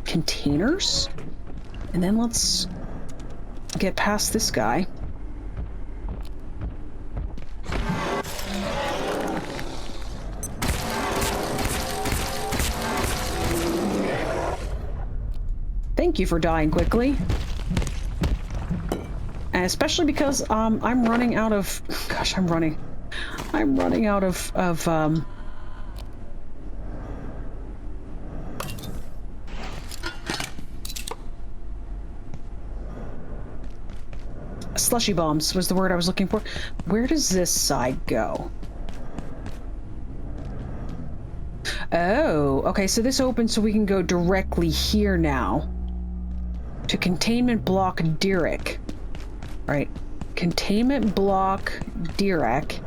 containers. And then let's get past this guy. Thank you for dying quickly. And especially because I'm running out of... Gosh, I'm running out of slushy bombs was the word I was looking for. Where does this side go? Oh, okay, so this opens so we can go directly here now. To Containment Block Direk. Right. Containment Block Direk.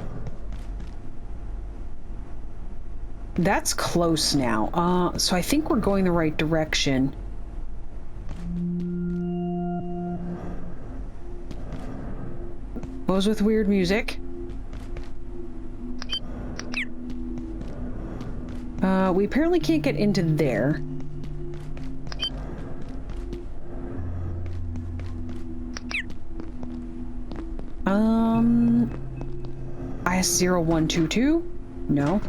That's close now. So I think we're going the right direction. What was with weird music? We apparently can't get into there. IS-0122? No.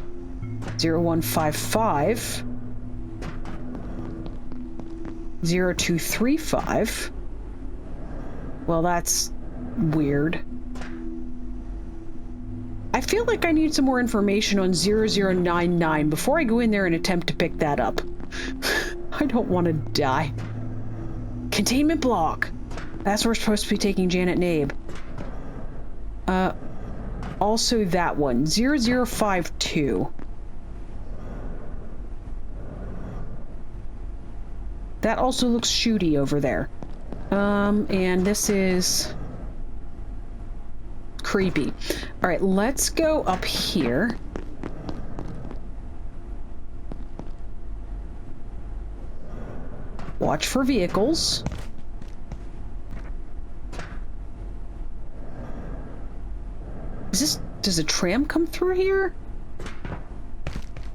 0155. 0235. Well, that's weird. I feel like I need some more information on 0099 before I go in there and attempt to pick that up. I don't want to die. Containment Block. That's where we're supposed to be taking Janet and Abe. Also that one. 0052. That also looks shooty over there. And this is... creepy. Alright, let's go up here. Watch for vehicles. Does a tram come through here?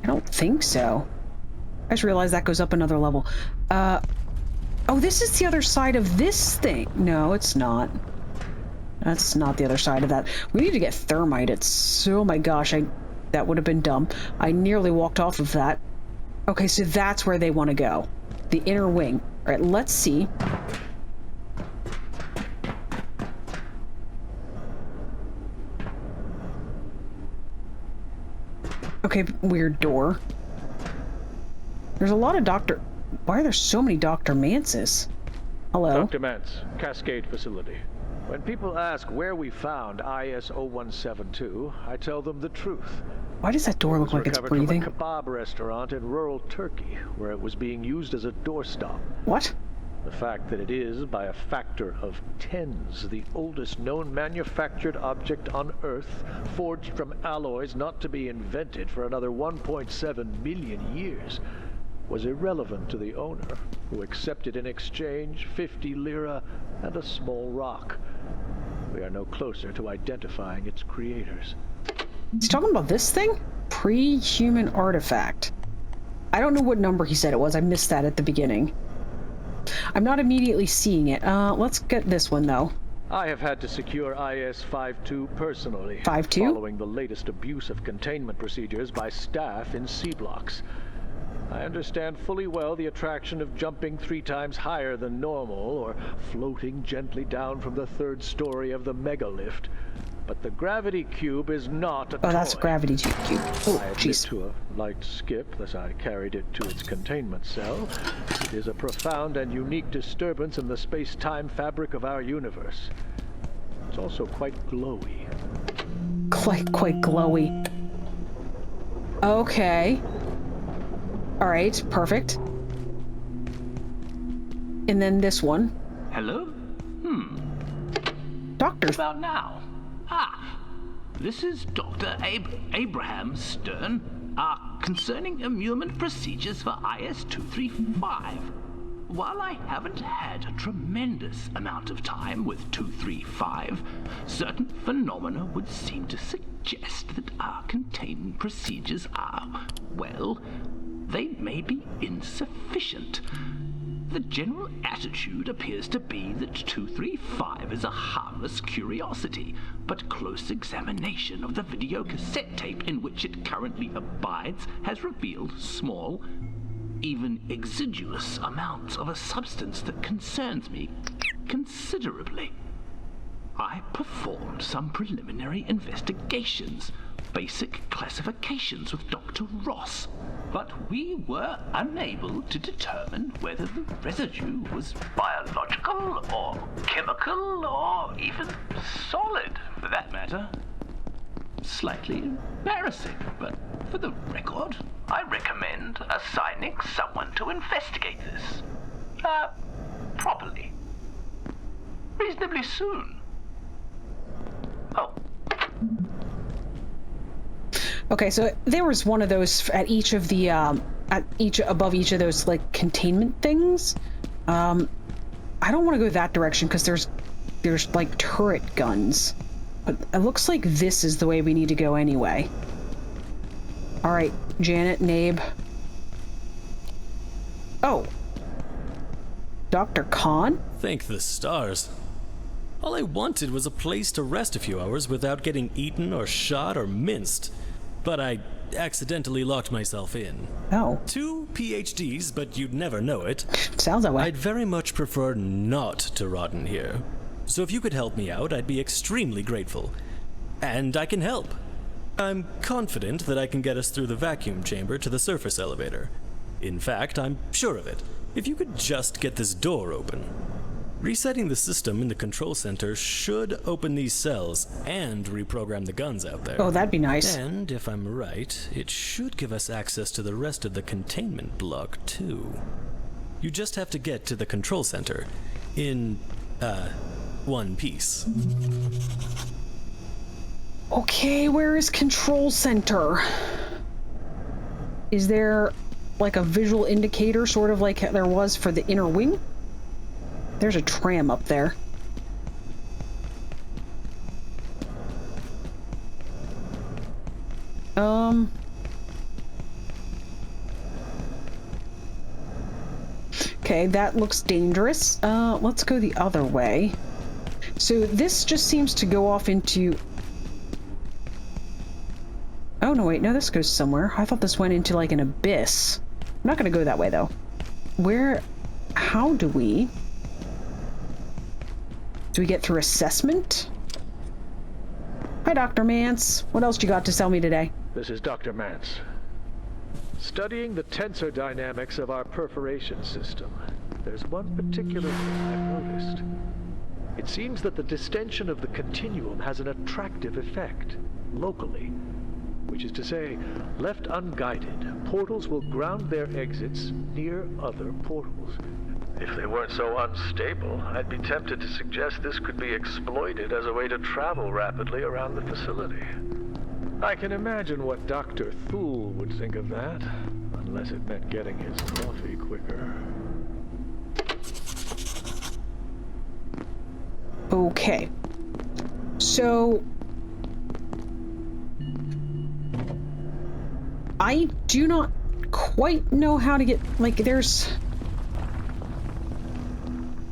I don't think so. I just realized that goes up another level. Oh, this is the other side of this thing. No, it's not. That's not the other side of that. We need to get thermite. Oh my gosh, that would have been dumb. I nearly walked off of that. Okay, so that's where they want to go. The inner wing. All right, let's see. Okay, weird door. There's a lot of Why are there so many Dr. Mances? Hello? Dr. Mance, Cascade Facility. When people ask where we found IS-0172, I tell them the truth. Why does that door look like it's breathing? From a kebab restaurant in rural Turkey, where it was being used as a doorstop. What? The fact that it is, by a factor of tens, the oldest known manufactured object on Earth, forged from alloys not to be invented for another 1.7 million years, was irrelevant to the owner, who accepted in exchange 50 lira and a small rock. we are no closer to identifying its creators. He's talking about this thing? Pre-human artifact. I don't know what number he said it was. I missed that at the beginning. I'm not immediately seeing it. Let's get this one, though. I have had to secure IS-52 personally, 52? following the latest abuse of containment procedures by staff in C-blocks. I understand fully well the attraction of jumping 3 times higher than normal, or floating gently down from the 3rd story of the megalift. But the gravity cube is not a toy. Oh, that's a gravity cube. Oh, I admit jeez. to a light skip as I carried it to its containment cell. It is a profound and unique disturbance in the space-time fabric of our universe. It's also quite glowy. Quite glowy. Okay. Alright, perfect. And then this one. Hello? Doctor. About now. This is Dr. Abraham Stern, concerning immune procedures for IS-235. While I haven't had a tremendous amount of time with 235, certain phenomena would seem to suggest that our containment procedures are, well, they may be insufficient. The general attitude appears to be that 235 is a harmless curiosity, but close examination of the videocassette tape in which it currently abides has revealed small, even exiguous amounts of a substance that concerns me considerably. I performed some preliminary investigations, basic classifications with Dr. Ross, but we were unable to determine whether the residue was biological or chemical or even solid, for that matter. Slightly embarrassing, but for the record, I recommend assigning someone to investigate this. Properly. Reasonably soon. Oh. Okay, so there was one of those at each of the, above each of those, like, containment things. I don't want to go that direction because there's, like, turret guns. But it looks like this is the way we need to go anyway. Alright, Janet, Nabe. Oh. Dr. Khan? Thank the stars. All I wanted was a place to rest a few hours without getting eaten or shot or minced. But I accidentally locked myself in. Oh. 2 PhDs, but you'd never know it. Sounds that way. I'd very much prefer not to rot in here. So if you could help me out, I'd be extremely grateful. And I can help. I'm confident that I can get us through the vacuum chamber to the surface elevator. In fact, I'm sure of it. If you could just get this door open. Resetting the system in the control center should open these cells and reprogram the guns out there. Oh, that'd be nice. And if I'm right, it should give us access to the rest of the containment block, too. You just have to get to the control center in, one piece. Okay, where is control center? Is there, like, a visual indicator, sort of like there was for the inner wing? There's a tram up there. Okay, that looks dangerous. Let's go the other way. So this just seems to go off into... Oh, no, wait, no, this goes somewhere. I thought this went into, like, an abyss. I'm not gonna go that way, though. Where... How do we... Do we get through assessment? Hi, Dr. Mance. What else you got to sell me today? This is Dr. Mance. Studying the tensor dynamics of our perforation system, there's one particular thing I've noticed. It seems that the distension of the continuum has an attractive effect, locally. Which is to say, left unguided, portals will ground their exits near other portals. If they weren't so unstable, I'd be tempted to suggest this could be exploited as a way to travel rapidly around the facility. I can imagine what Dr. Thule would think of that, unless it meant getting his coffee quicker. Okay. So I do not quite know how to get, like, there's...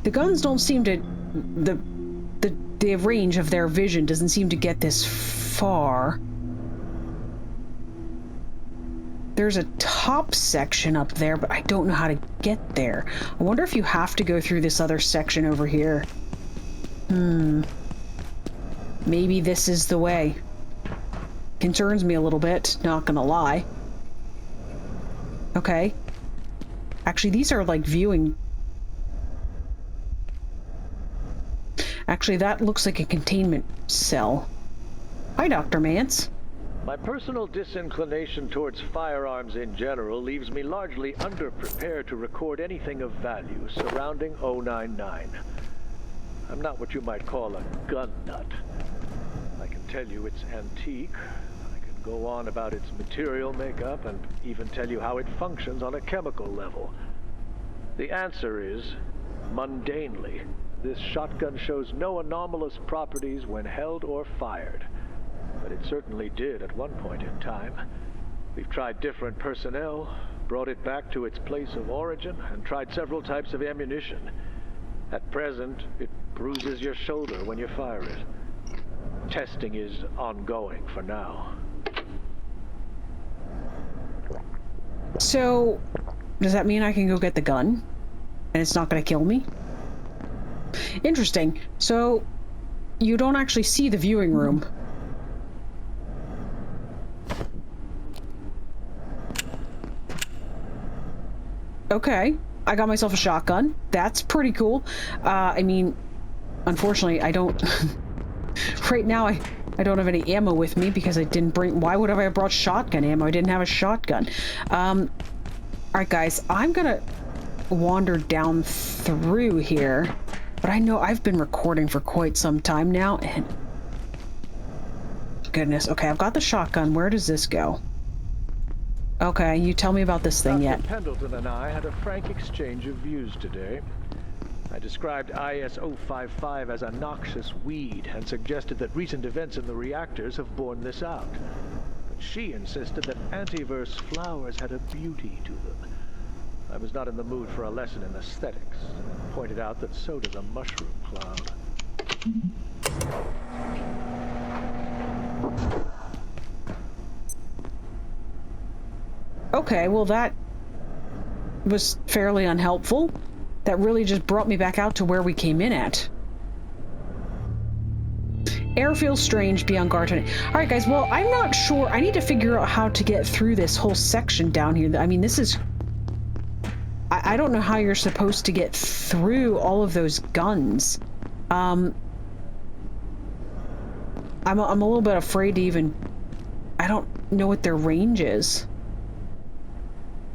The guns don't seem to... The range of their vision doesn't seem to get this far. There's a top section up there, but I don't know how to get there. I wonder if you have to go through this other section over here. Maybe this is the way. Concerns me a little bit, not gonna lie. Okay. Actually, these are like viewing... Actually, that looks like a containment cell. Hi, Dr. Mance. My personal disinclination towards firearms in general leaves me largely underprepared to record anything of value surrounding 099. I'm not what you might call a gun nut. I can tell you it's antique. I can go on about its material makeup and even tell you how it functions on a chemical level. The answer is, mundanely, this shotgun shows no anomalous properties when held or fired. But it certainly did at one point in time. We've tried different personnel, brought it back to its place of origin, and tried several types of ammunition. At present, it bruises your shoulder when you fire it. Testing is ongoing for now. So, does that mean I can go get the gun? And it's not gonna kill me? Interesting. So, you don't actually see the viewing room. Okay, I got myself a shotgun. That's pretty cool. I mean, unfortunately, I don't... right now, I don't have any ammo with me because I didn't bring... Why would I have brought shotgun ammo? I didn't have a shotgun. Alright, guys, I'm gonna wander down through here. But I know I've been recording for quite some time now, and... Goodness, okay, I've got the shotgun. Where does this go? Okay, you tell me about this thing yet. Dr. Pendleton and I had a frank exchange of views today. I described IS-055 as a noxious weed and suggested that recent events in the reactors have borne this out. But she insisted that antiverse flowers had a beauty to them. I was not in the mood for a lesson in aesthetics, and pointed out that so does a mushroom cloud. Okay, well that was fairly unhelpful. That really just brought me back out to where we came in at. Air feels strange, be on guard tonight. Alright guys, well I'm not sure. I need to figure out how to get through this whole section down here. I mean, this is... I don't know how you're supposed to get through all of those guns. I'm a little bit afraid to even... I don't know what their range is.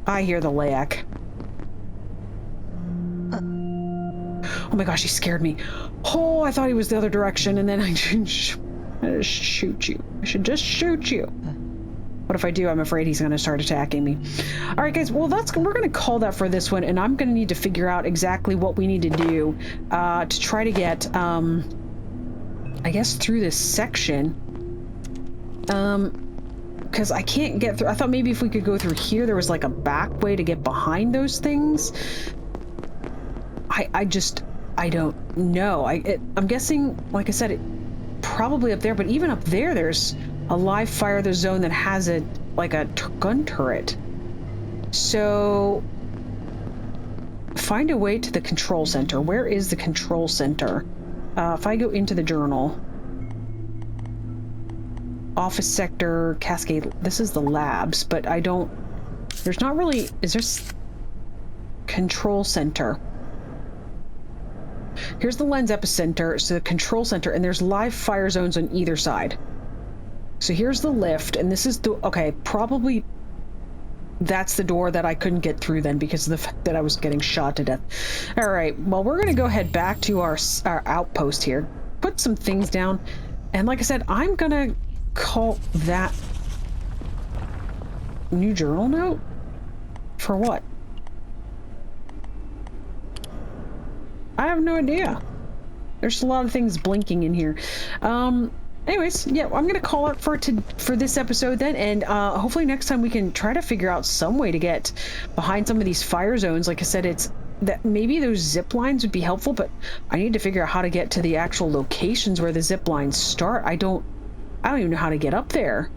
I hear the layak. Oh my gosh, he scared me. Oh, I thought he was the other direction, and then I just shoot you. I should just shoot you. What if I do? I'm afraid he's going to start attacking me. All right, guys. Well, we're going to call that for this one, and I'm going to need to figure out exactly what we need to do to try to get, I guess, through this section. Because I can't get through. I thought maybe if we could go through here, there was like a back way to get behind those things. I don't know. I'm guessing, like I said, probably up there, but even up there, there's a live fire the zone that has like a gun turret. So find a way to the control center. Where is the control center? If I go into the journal, office sector, cascade, this is the labs, but I don't, there's not really, is there control center? Here's the lens epicenter, so the control center, and there's live fire zones on either side. So here's the lift, and this is the, okay, probably that's the door that I couldn't get through then because of the fact that I was getting shot to death. All right, well, we're gonna go ahead back to our outpost here, put some things down, and like I said, I'm gonna call that new journal note? For what? I have no idea. There's a lot of things blinking in here. anyways, yeah, I'm gonna call it for this episode then, and hopefully next time we can try to figure out some way to get behind some of these fire zones. Like I said, it's that maybe those zip lines would be helpful, but I need to figure out how to get to the actual locations where the zip lines start. I don't even know how to get up there.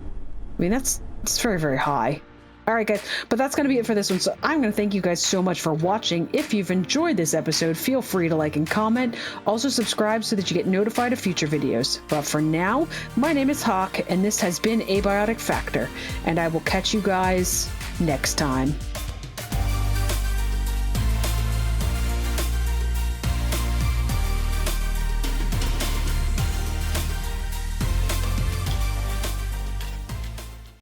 I mean, it's very, very high. All right, guys, but that's going to be it for this one. So I'm going to thank you guys so much for watching. If you've enjoyed this episode, feel free to like and comment. Also subscribe so that you get notified of future videos. But for now, my name is Hawk, and this has been Abiotic Factor, and I will catch you guys next time.